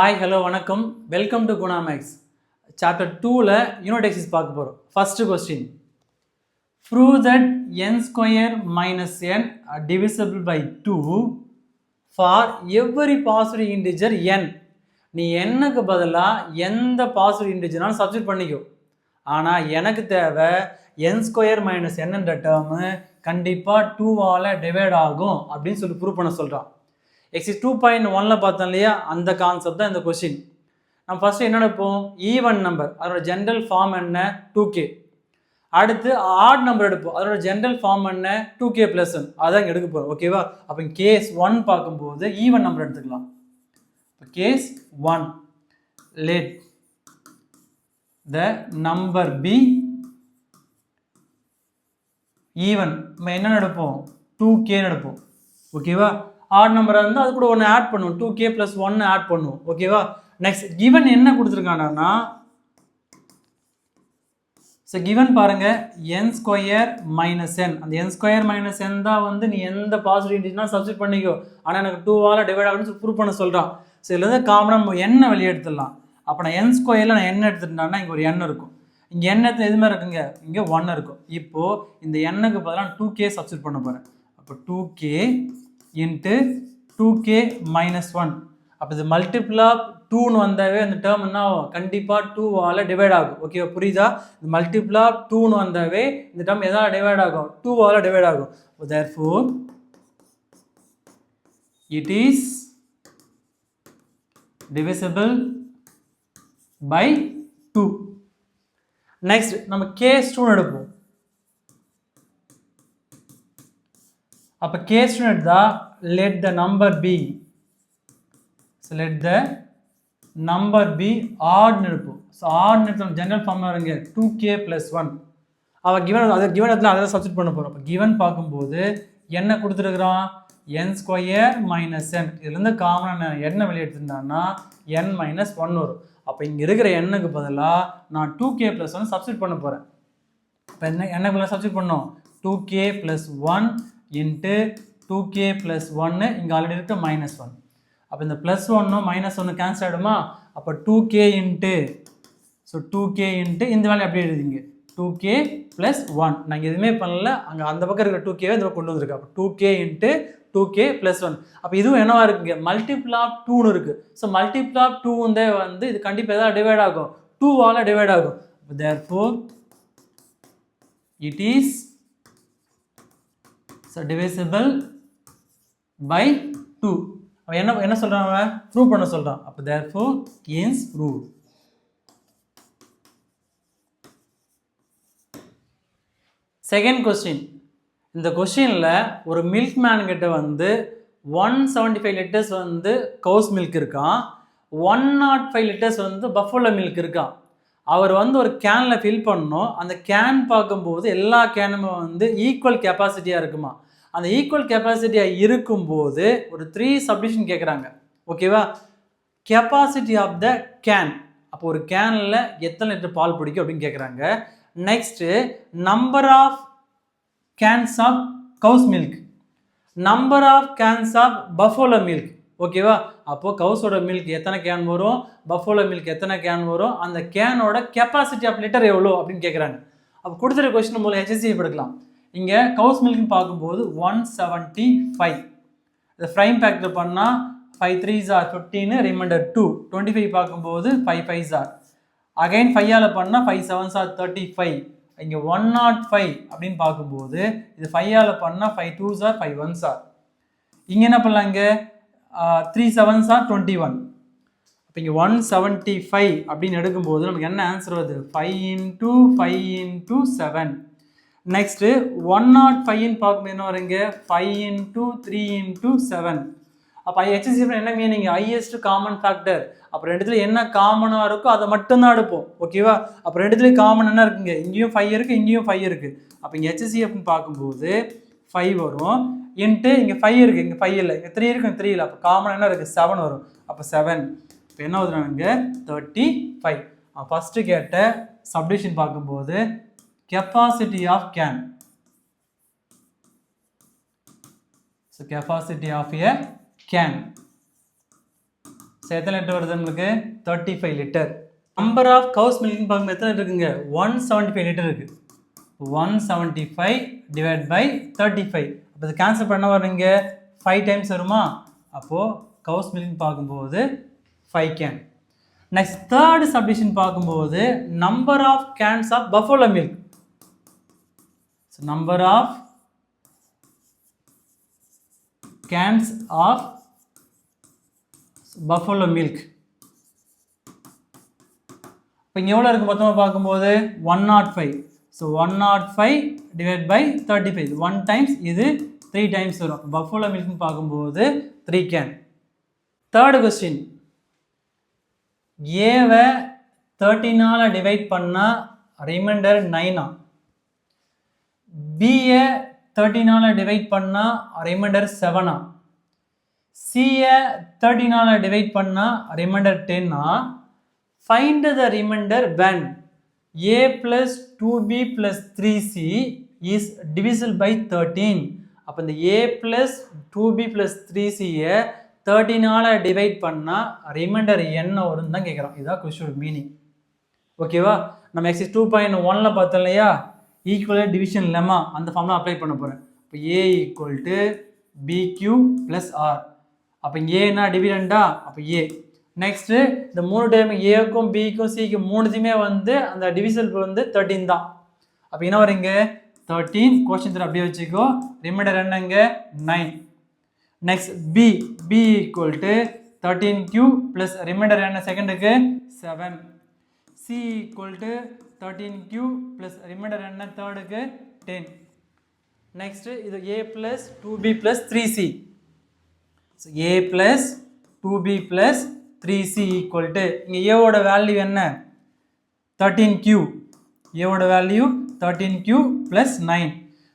Hi hello வணக்கம் welcome to Guna maths chapter 2ல unit exercise பார்க்க போகிறோம். First question, prove that n square minus n divisible by 2 for every positive integer n. நீ என்னக்கு பதிலாக எந்த பாசிட்டிவ் இன்டிஜர்னாலும் சப்ஸ்டிட் பண்ணிக்கோ. ஆனால் எனக்கு தேவை n ஸ்கொயர் மைனஸ் என்னன்ற டேர்மு கண்டிப்பாக 2ஆல் டிவைட் ஆகும் அப்படின்னு சொல்லி ப்ரூவ் பண்ண சொல்கிறான். எக்ஸைஸ் 2.1ல பார்த்தோம் இல்லையா, அந்த கான்செப்ட் தான் இந்த கொஸ்டின். நம்ம ஃபர்ஸ்ட் என்ன எடுப்போம்? ஈவன் நம்பர், அதோட ஜென்ரல் ஃபார்ம் என்ன? 2k. அடுத்து ஆட் நம்பர் எடுப்போம், அதோட ஜென்ரல் ஃபார்ம் என்ன? 2k + 1. அதான் இங்கே எடுக்க போகிறோம். ஓகேவா? அப்போ கேஸ் 1 பார்க்கும்போது ஈவன் நம்பர் எடுத்துக்கலாம். Case 1, let the number be even. நம்ம என்ன எடுப்போம்? 2k எடுப்போம். ஓகேவா? ஆட் நம்பராக இருந்தால் அது கூட ஒன்று ஆட் பண்ணுவோம், 2k + 1 ஆட் பண்ணுவோம். ஓகேவா? நெக்ஸ்ட் கிவன் என்ன கொடுத்துருக்காங்கன்னா, ஸோ கிவன் பாருங்க n ஸ்கொயர் மைனஸ் n. அந்த n ஸ்கொயர் மைனஸ் n தான் வந்து நீ எந்த பாசிட்டிவ் இன்டிஜர்னா சப்ஸ்டிட் பண்ணிக்கோ. ஆனால் எனக்கு 2ஆல் டிவைட் ஆகுன்னு சொல்லி ப்ரூவ் பண்ண சொல்கிறான். ஸோ இதில் வந்து காமனாக n வெளியே எடுத்துடலாம். அப்போ நான் n ஸ்கொயரில் நான் n எடுத்துட்டேன்னா இங்கே ஒரு n இருக்கும். இங்கே n எடுத்து எதுவுமே இருக்குங்க, இங்கே 1 இருக்கும். இப்போது இந்த n-க்கு பதிலாக 2k சப்ஸ்டிட் பண்ண போகிறேன். அப்போ 2k இன்ட்டு 2k மைனஸ் 1. அப்போ இது மல்டிபிள் ஆஃப் 2ன்னு வந்தாவே அந்த டேர்ம் என்ன ஆகும்? கண்டிப்பாக 2ஆல் டிவைட் ஆகும். ஓகேவா? புரியுதா? இந்த மல்டிபிள் ஆஃப் 2ன்னு வந்தாவே இந்த டேர்ம் எதால் டிவைட் ஆகும்? 2ஆல் டிவைட் ஆகும். therefore it is divisible by 2. Next நம்ம கேஸ் 2 எடுப்போம். அப்போ கேஸ் 2 எடுத்தா let the number be, so let the number be odd எடுப்போம். ஸோ ஆட் எடுத்தோம், ஜென்ரல் ஃபார்ம் வருங்க 2k + 1. அவள் கிவன் அதை கிவன் இடத்துல அதை சப்ஸ்டிட் பண்ண போகிறோம். அப்போ கிவன் பார்க்கும்போது என்ன கொடுத்துருக்குறான்? n square minus n. இதுலேருந்து காமனாக என்ன வெளியே எடுத்துருந்தான்னா n மைனஸ் 1 வரும். அப்போ இங்கே இருக்கிற n-க்கு பதிலாக நான் 2k + 1 சப்ஸ்டிட் பண்ண போகிறேன். இப்போ என்ன பதிலாக சப்ஸ்டிட் பண்ணோம்? 2k + 1 into 2k + 1. இங்கே ஆல்ரெடி இருக்க -1. அப்போ இந்த +1 -1 கேன்சல் ஆகிடுமா? அப்போ 2k into, so 2k into இந்த வேலையை அப்படியே எழுதிங்க 2k + 1. நாங்கள் எதுவுமே பண்ணல, அங்கே அந்த பக்கம் இருக்கிற 2k இந்த கொண்டு வந்திருக்கு. அப்போ 2k இன்ட்டு 2k + 1. அப்போ இதுவும் என்னவா இருக்குங்க? மல்டிபிள் ஆஃப் 2ன்னு இருக்குது. ஸோ மல்டிபிள் ஆஃப் 2 வந்து இது கண்டிப்பாக எதாவது டிவைட் ஆகும், 2ஆல் டிவைட் ஆகும். therefore it is so divisible by 2. அவன் என்ன சொல்கிறான்? அவன் ப்ரூவ் பண்ண சொல்கிறான். அப்போ therefore is proved. Second question. இந்த கொஸ்டினில் ஒரு மில்க் மேன் கிட்ட வந்து 175 லிட்டர்ஸ் வந்து கவுஸ் மில்க் இருக்கான், 105 லிட்டர்ஸ் வந்து பஃபலோ மில்க் இருக்கான். அவர் வந்து ஒரு கேனில் ஃபில் பண்ணணும். அந்த கேன் பார்க்கும்போது எல்லா கேனுமே வந்து ஈக்குவல் கெப்பாசிட்டியாக இருக்குமா? அந்த ஈக்குவல் கெப்பாசிட்டியாக இருக்கும்போது ஒரு 3 சப்டிஷன் கேட்குறாங்க. ஓகேவா? கெப்பாசிட்டி ஆஃப் த கேன், அப்போ ஒரு கேனில் எத்தனை லிட்டர் பால் பிடிக்கும் அப்படின்னு கேட்குறாங்க. Next number of cans of cows milk, number of cans of buffalo milk. ஓகேவா? அப்போது கவுஸோட மில்க் எத்தனை கேன் வரும், பஃபலோ மில்க் எத்தனை கேன் வரும், அந்த கேனோட கெப்பாசிட்டி ஆஃப் லிட்டர் எவ்வளோ அப்படின்னு கேட்குறாங்க. அப்போ கொடுத்துருக்க கொஸ்டின் மூலம் HCF எடுக்கலாம். இங்கே கவுஸ் மில்க்னு பார்க்கும்போது 175. இதை ஃப்ரைம் ஃபேக்டர் பண்ணால் 5 3s are 15, ரிமைண்டர் 2. 25 பார்க்கும்போது 5 5s are, அகைன் 5ஆல் பண்ணால் 5 7s are 35. இங்கே 105 அப்படின்னு பார்க்கும்போது இது 5ஆல் பண்ணால் 5 2s are 5 1s are. இங்கே என்ன பண்ணலாங்க? 3 7s are 21. அப்போ இங்கே 175 அப்படின்னு எடுக்கும்போது நமக்கு என்ன ஆன்சர் வருது? 5 × 5 × 7. நெக்ஸ்ட்டு 105ன்னு பார்க்கும்போது என்ன வருங்க? 5 × 3 × 7. அப்போ HCF என்ன மீனிங்? Highest common factor. அப்போ ரெண்டுத்துல என்ன காமனாக இருக்கோ அதை மட்டும்தான் எடுப்போம். ஓகேவா? அப்போ ரெண்டுத்துலேயும் காமன் என்ன இருக்குங்க? இங்கேயும் 5 இருக்குது, இங்கேயும் 5 இருக்குது. அப்போ இங்கே HCFன்னு பார்க்கும்போது 5 வரும், இன்ட்டு இங்கே 5 இருக்குது, இங்கே 5 இல்லை, இங்கே 3 இருக்குது, 3 இல்லை. அப்போ காமன் என்ன இருக்குது? 7 வரும். அப்போ 7. இப்போ என்ன வருதுனாங்க? 35. ஃபஸ்ட்டு கேட்ட சப்டிஷன் பார்க்கும்போது capacity of can, so capacity of a can, எத்தனை லிட்டர் வருது நம்மளுக்கு 35 லிட்டர். நம்பர் ஆஃப் கவுஸ் மில்க்னு பார்க்கும்போது எத்தனை இருக்குங்க 175 லிட்டர் இருக்குது. 175 டிவைட் பை 35. அப்போ இது கேன்சல் பண்ண வருங்க 5 டைம்ஸ் வருமா? அப்போது கவுஸ் மில்க்னு பார்க்கும்போது 5 கேன். நெக்ஸ்ட் தேர்ட் சப்டிஷன் பார்க்கும்போது number of cans of buffalo milk. So number of cans of buffalo milk. இப்போ இங்கே எவ்வளோ இருக்குது மொத்தமாக பார்க்கும்போது 105. So 105 divide by 35. 1 டைம்ஸ் இது 3 டைம்ஸ் வரும். பஃபலோ மில்க்னு பார்க்கும்போது 3 கேன். தேர்டு கொஸ்டின், ஏவை 13ஆல் டிவைட் பண்ணால் ரிமைண்டர் 9. பியை 13ஆல் டிவைட் பண்ணால் ரிமைண்டர் 7. சியை 13ஆல் டிவைட் பண்ணால் remainder 10. Find the remainder when a plus 2b plus 3c is divisible by 13. அப்போ இந்த a plus 2b plus 3c-யை 13ஆல் டிவைட் பண்ணால் ரிமைண்டர் என்ன வரும்னு தான் கேட்குறோம். இதுதான் கொஸ்டினோட மீனிங். ஓகேவா? நம்ம எக்ஸைஸ் 2.1ல் பார்த்தோம் இல்லையா, ஈக்குவல் டிவிஷன் லெமா, அந்த ஃபார்ம்லாம் அப்ளை பண்ண போகிறேன். இப்போ a equal to bq plus R. அப்போ ஏன்னா டிவிடெண்டா, அப்போ ஏ. நெக்ஸ்ட்டு இந்த 3 டைம் ஏக்கும் பிக்கும் சிக்கும் 3த்தையுமே வந்து அந்த டிவிசல் வந்து 13 தான். அப்போ என்ன வருங்க 13. கொஸ்டின் அப்படியே வச்சுக்கோ. ரிமைண்டர் என்னங்க 9. Next B equal to 13q plus remainder என்ன செகண்டுக்கு 7. C equal to 13q plus remainder என்ன தேர்டுக்கு 10. நெக்ஸ்ட்டு இது a plus 2b plus 3c. So a plus 2b plus 3c ஈக்குவல் டு இங்கே ஏவோட வேல்யூ என்ன 13q. ஏவோட வேல்யூ 13q ப்ளஸ் 9.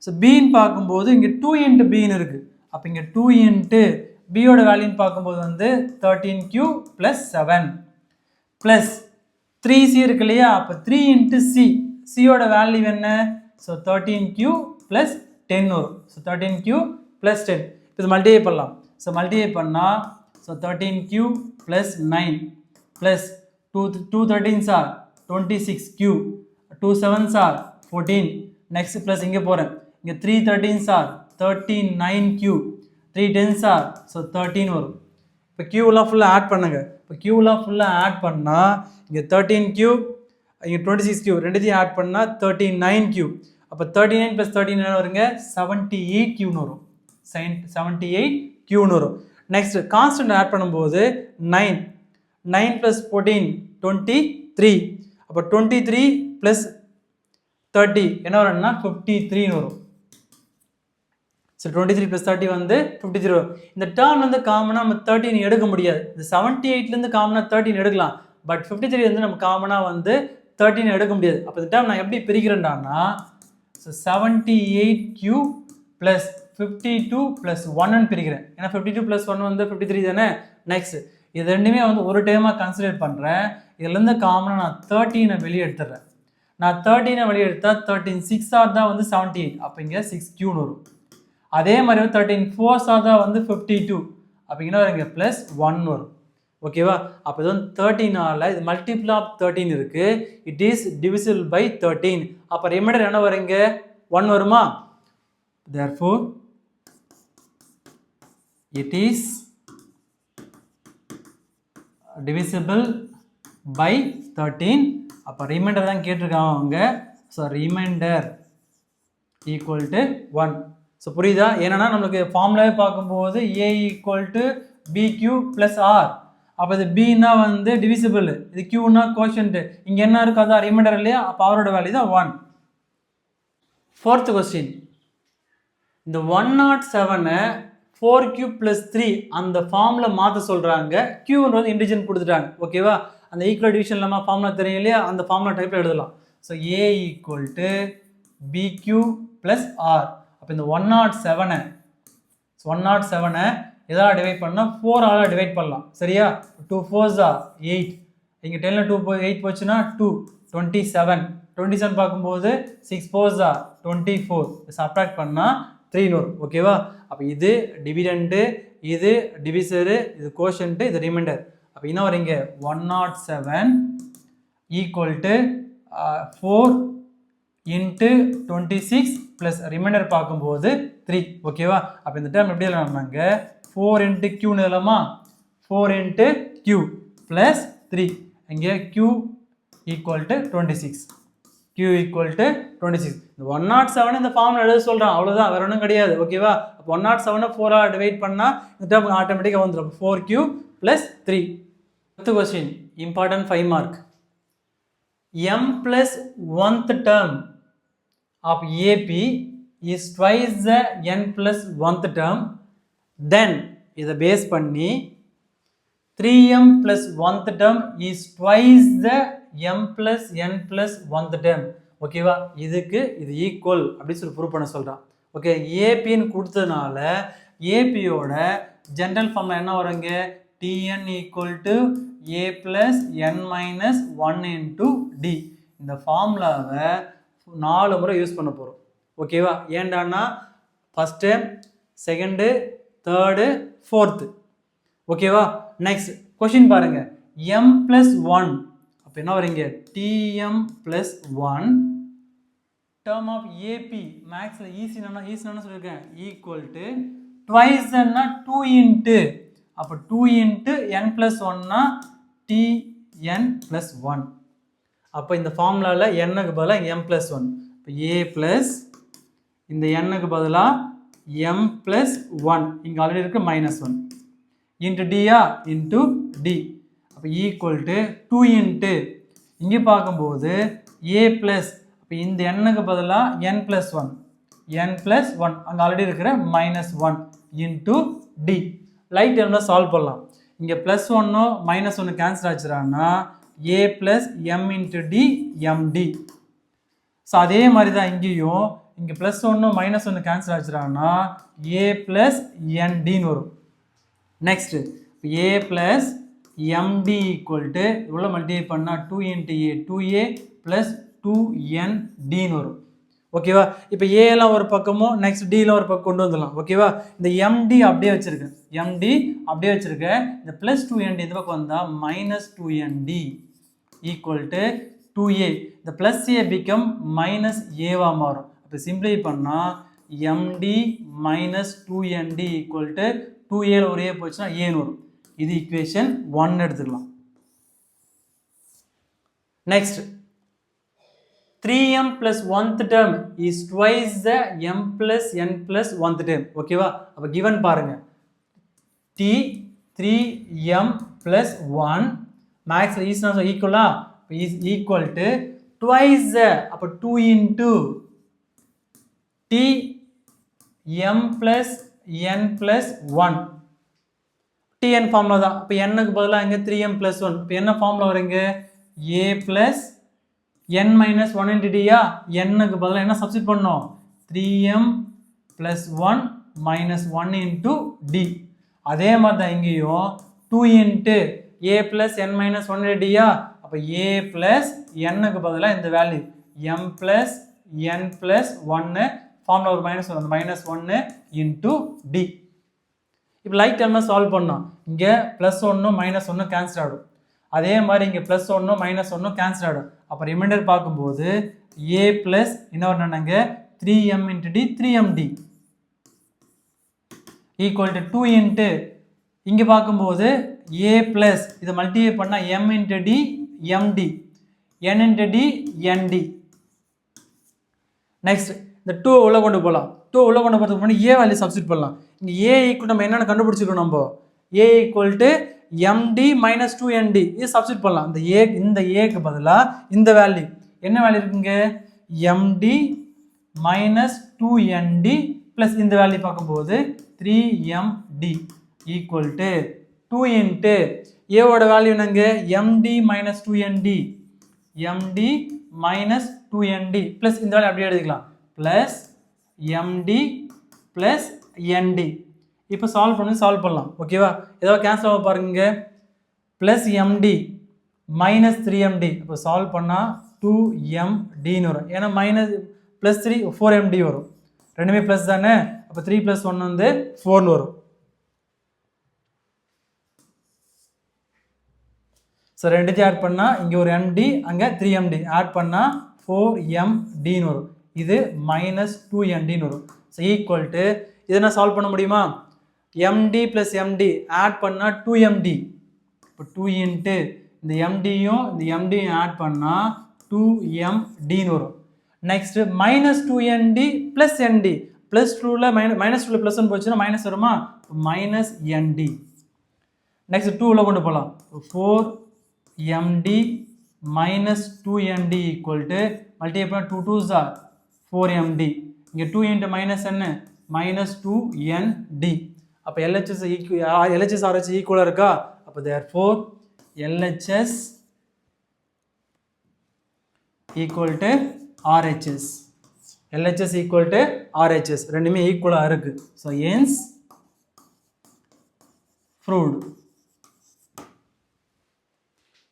ஸோ பின்னு பார்க்கும்போது இங்கே 2 இன்ட்டு பின்னு இருக்குது. அப்போ இங்கே 2 இன்ட்டு பியோட வேல்யூன்னு பார்க்கும்போது வந்து 13q ப்ளஸ் 7 ப்ளஸ் 3c இருக்கு இல்லையா, அப்போ 3 இன்ட்டு சி. சியோட வேல்யூ என்ன? ஸோ 13q ப்ளஸ் 10 வரும். So 13q plus 10. இது மல்டிப்ளை பண்ணலாம். ஸோ மல்டிப்ளை பண்ணால் so 13q plus 9 plus 2 13s are 26q, 2 7s are 14. Next plus இங்கே போகிறேன். இங்கே 3 13s are 39q, 3 10s are so 13 வரும். இப்போ க்யூலாம் ஃபுல்லாக ஆட் பண்ணுங்க. இப்போ க்யூலாம் ஃபுல்லாக ஆட் பண்ணால் இங்கே 13q இங்கே 26q ரெண்டுத்தையும் ஆட் பண்ணால் 39q. அப்போ 39 ப்ளஸ் 13 வருங்க 78qன்னு வரும். 78qன்னு வரும். நெக்ஸ்ட் கான்ஸ்டன்ட் ஆட் பண்ணும்போது 9 ப்ளஸ் 14 23. அப்போ 23 ப்ளஸ் 30 என்ன வரும்னா 53ன்னு வரும். ஸோ 23 ப்ளஸ் 30 வந்து 53 வரும். இந்த டேர்ம் வந்து காமனாக நம்ம 13 எடுக்க முடியாது. இந்த 78லேருந்து காமனாக 13 எடுக்கலாம். பட் 53 வந்து நம்ம காமனாக வந்து 13 எடுக்க முடியாது. அப்போ இந்த டேர்ம் நான் எப்படி பிரிக்கிறேன்டான்னா ஸோ 78q ப்ளஸ் 52 ப்ளஸ் 1ன்னு பிரிக்கிறேன். ஏன்னா 52 ப்ளஸ் 1 வந்து 53 தானே. நெக்ஸ்ட் இது ரெண்டுமே வந்து ஒரு டைமாக கன்சிடர் பண்ணுறேன். இதுலேருந்து காமனாக நான் 13 வெளியே எடுத்துடுறேன். நான் 13 வெளியே எடுத்தால் 13 6 தான் வந்து 78. அப்போ இங்கே 6qன்னு வரும். அதே மாதிரி 13 4 தான் வந்து 52. அப்போ இங்கே வருங்க ப்ளஸ் 1 வரும். ஓகேவா? அப்போ இது வந்து 13ஆல் இது மல்டிபிள் ஆஃப் 13 இருக்குது. It is divisible by 13. அப்போ ரிமைண்டர் என்ன வருங்க 1 வருமா? therefore it is divisible by 13. அப்போ ரிமைண்டர் தான் கேட்டிருக்காங்க அவங்க. So remainder equal to 1. So புரியுதா? ஏன்னா நம்மளுக்கு ஃபார்முலாவே பார்க்கும்போது a equal to bq plus R. அப்போ இது பின்னா வந்து டிவிசிபிள், இது க்யூனா கோஷன்ட்டு. இங்கே என்ன இருக்கோ அதான் ரிமைண்டர் இல்லையா? அப்போ அவரோட வேல்யூ தான் 1. ஃபோர்த் கொஸ்டின், இந்த 107 4q ப்ளஸ் 3 அந்த ஃபார்மில் மாற்ற சொல்கிறாங்க. க்யூன்றது இண்டிஜன் கொடுத்துட்டாங்க. ஓகேவா? அந்த ஈக்குவல் டிவிஷன் நம்ம ஃபார்முலா தெரியும் இல்லையா, அந்த ஃபார்முலா டைப்பில் எழுதலாம். So a equal to bq plus R. அப்போ இந்த 107 எதாவது டிவைட் பண்ணால் 4ஆல் டிவைட் பண்ணலாம். சரியா? 2 4s are 8. இங்கே 10ல் 2 8 போச்சுன்னா 2 27. 27 பார்க்கும்போது 6 4s are 24. சப்ட்ராக்ட் பண்ணால் 3 வரும். ஓகேவா? அப்போ இது டிவிடெண்டு, இது டிவிசரு, இது கோஷன்ட்டு, இது ரிமைண்டர். அப்போ என்ன வரீங்க 107 equal to 4 into 26 plus reminder பார்க்கும்போது 3 ஓகேவா. அப்போ இந்த டேர்ம் எப்படி எழுதலாம்னாங்க 4 இன்ட்டு க்யூன்னு எழுதலாமா 4 இன்ட்டு க்யூ ப்ளஸ் 3 இங்கே Q equal to 26 q equal to 26. இந்த 107 இந்த ஃபார்மில் எழுத சொல்கிறான் அவ்வளோதான், வேறு ஒன்றும் கிடையாது ஓகேவா. அப்போ 107 4 டிவைட் பண்ணால் இந்த டேர்ம் ஆட்டோமேட்டிக்காக வந்துடும் 4q ப்ளஸ் 3. அடுத்த question important 5 mark. m plus 1th term of AP is twice the n plus 1th term, then இதை பேஸ் பண்ணி 3m plus 1th term is twice the m plus n plus 1th term ஓகேவா. இதுக்கு இது equal அப்படின்னு சொல்லி prove பண்ண சொல்கிறான். Okay, ஏபின்னு கொடுத்ததுனால ஏபியோட ஜென்ரல் ஃபார்மில் என்ன வருங்க tn equal to a plus n minus 1 into d. இந்த ஃபார்முலாவை 4 முறை யூஸ் பண்ண போகிறோம் ஓகேவா. ஏண்டான்னா ஃபஸ்ட்டு செகண்டு தேர்டு ஃபோர்த்து ஓகேவா. நெக்ஸ்ட் கொஷின் பாருங்கள் m plus 1 அப்போ என்ன வரீங்க tm plus 1 term of AP மேக்ஸில் ஈஸின்னு சொல்லியிருக்கேன் ஈக்குவல் டு ட்வைஸ்ன்னா 2 இன்ட்டு அப்போ 2 into n plus 1னா tn plus 1. அப்போ இந்த ஃபார்முலாவில் n-க்கு பதிலாக m plus 1 இப்போ a ப்ளஸ் இந்த n-க்கு பதிலாக m plus 1 இங்கே ஆல்ரெடி இருக்குது -1 இன்ட்டு டியா இன்ட்டு டி அப்போ ஈக்குவல் டு 2 இன்ட்டு இங்கே பார்க்கும்போது a ப்ளஸ் இப்போ இந்த n-க்கு பதிலாக n plus 1 அங்கே ஆல்ரெடி இருக்கிற -1 இன்ட்டு டி. லைட் டேர்மில் சால்வ் பண்ணலாம். இங்கே +1 -1 கேன்சல் ஆச்சுறான்னா a plus m into D md. So அதே மாதிரி தான் இங்கேயும் இங்கே +1 -1 கேன்சல் ஆச்சுறான்னா a plus ndன்னு வரும். Next a plus md equal to இவ்வளோ மல்டிப்ளை பண்ணால் 2 இன்ட்டு a 2a ப்ளஸ் 2ndன்னு வரும் ஓகேவா. இப்போ ஏலாம் ஒரு பக்கமும் நெக்ஸ்ட் டிலாம் ஒரு பக்கம் கொண்டு வந்துடலாம் ஓகேவா. இந்த md அப்படியே வச்சுருக்கேன் இந்த ப்ளஸ் 2nd இந்த பக்கம் வந்தால் -2nd ஈக்குவல் டு 2a. இந்த ப்ளஸ் a பிகம் -aவாக மாறும். அப்போ சிம்பிளை பண்ணால் md -2nd equal to 2a ஒரு a போச்சுன்னா ஏன்னு வரும். இது ஈக்குவேஷன் 1 எடுத்துக்கலாம். Next 3m plus 1th term is twice the m plus n plus 1th term ஓகேவா. அப்போ given பாருங்க t 3m plus 1 மேக்ஸில் ஈஸ்னா ஈக்குவலா is equal to twice the அப்போ 2 into t m plus n plus 1 tn formula தான். இப்போ n-க்கு பதிலாக இங்கே 3m plus 1 இப்போ என்ன ஃபார்முலா வருங்க a plus n minus 1 into d யா n-க்கு பதிலாக என்ன சப்ஸ்டிட் பண்ணோம் 3m plus 1 minus 1 into d. அதே மாதிரி தான் இங்கேயும் 2 into a plus n minus 1 into d யா அப்போ a plus n-க்கு பதிலாக இந்த value m plus n plus 1 formula ஒரு -1 அந்த -1 into d. இப்போ லைக் டேர்மில் சால்வ் பண்ணோம். இங்கே +1 -1 கேன்சல் ஆகிடும். அதே மாதிரி இங்கே +1 -1 கேன்சல் ஆகிடும். அப்போ ரிமைண்டர் பார்க்கும்போது a ப்ளஸ் என்ன வரணுங்க 3m into d 3md equal to 2 into இங்கே பார்க்கும்போது a ப்ளஸ் இதை மல்டிப்ளை பண்ணால் m into d md n into d nd. Next இந்த 2 உள்ள கொண்டு போகலாம். 2 உள்ள கொண்டு போகிறதுக்கு முன்னாடி a வேல்யூ சப்ஸ்டிட் பண்ணலாம். இங்கே a ஈக்குவல் நம்ம என்னென்னு கண்டுபிடிச்சிருக்கோம் நம்ம a equal to md minus 2nd இது சப்ஸ்டிட் பண்ணலாம். இந்த ஏக்கு பதிலாக இந்த வேல்யூ என்ன வேல்யூ இருக்குங்க md minus 2nd ப்ளஸ் இந்த வேல்யூ பார்க்கும்போது 3md ஈக்குவல் டு 2 இன்ட்டு ஏவோட வேல்யூ என்னங்க md minus 2nd md minus 2nd plus இந்த வேல்யூ அப்படியே எழுதிக்கலாம் ப்ளஸ் md ப்ளஸ் nd. இப்போ சால்வ் பண்ணலாம் ஓகேவா. ஏதாவது கேன்சல் ஆக பாருங்க ப்ளஸ் md மைனஸ் 3md இப்போ சால்வ் பண்ணால் 2mdன்னு வரும். ஏன்னா +3 4md வரும். ரெண்டுமே ப்ளஸ் தானே. அப்போ 3 + 1 வந்து 4ன்னு வரும். ஸோ ரெண்டுத்தையும் ஆட் பண்ணால் இங்கே ஒரு எம்டி அங்கே 3md ஆட் பண்ணால் 4mdன்னு வரும். இது -2mdன்னு வரும். ஸோ ஈக்குவல் டு இதை நான் சால்வ் பண்ண முடியுமா? md + md ஆட் பண்ணால் 2md. இப்போ 2 இன்ட்டு இந்த mdயும் இந்த mdயும் ஆட் பண்ணால் 2mdன்னு வரும். நெக்ஸ்ட்டு -2md + nd +2ல -2ல ப்ளஸ்ன்னு போச்சுன்னா மைனஸ் வருமா? -nd. நெக்ஸ்ட் 2ல கொண்டு போகலாம். 4md -2md equal to multiply பண்ணால் 2 2s are 4md. இங்கே 2 இன்ட்டு மைனஸ் என்ன? -2nd. அப்போ LHS RH ஈக்குவலாக இருக்கா? அப்போ therefore LHS equal to RHS. LHS equal to RHS ரெண்டுமே ஈக்குவலாக இருக்குது. So hence proved.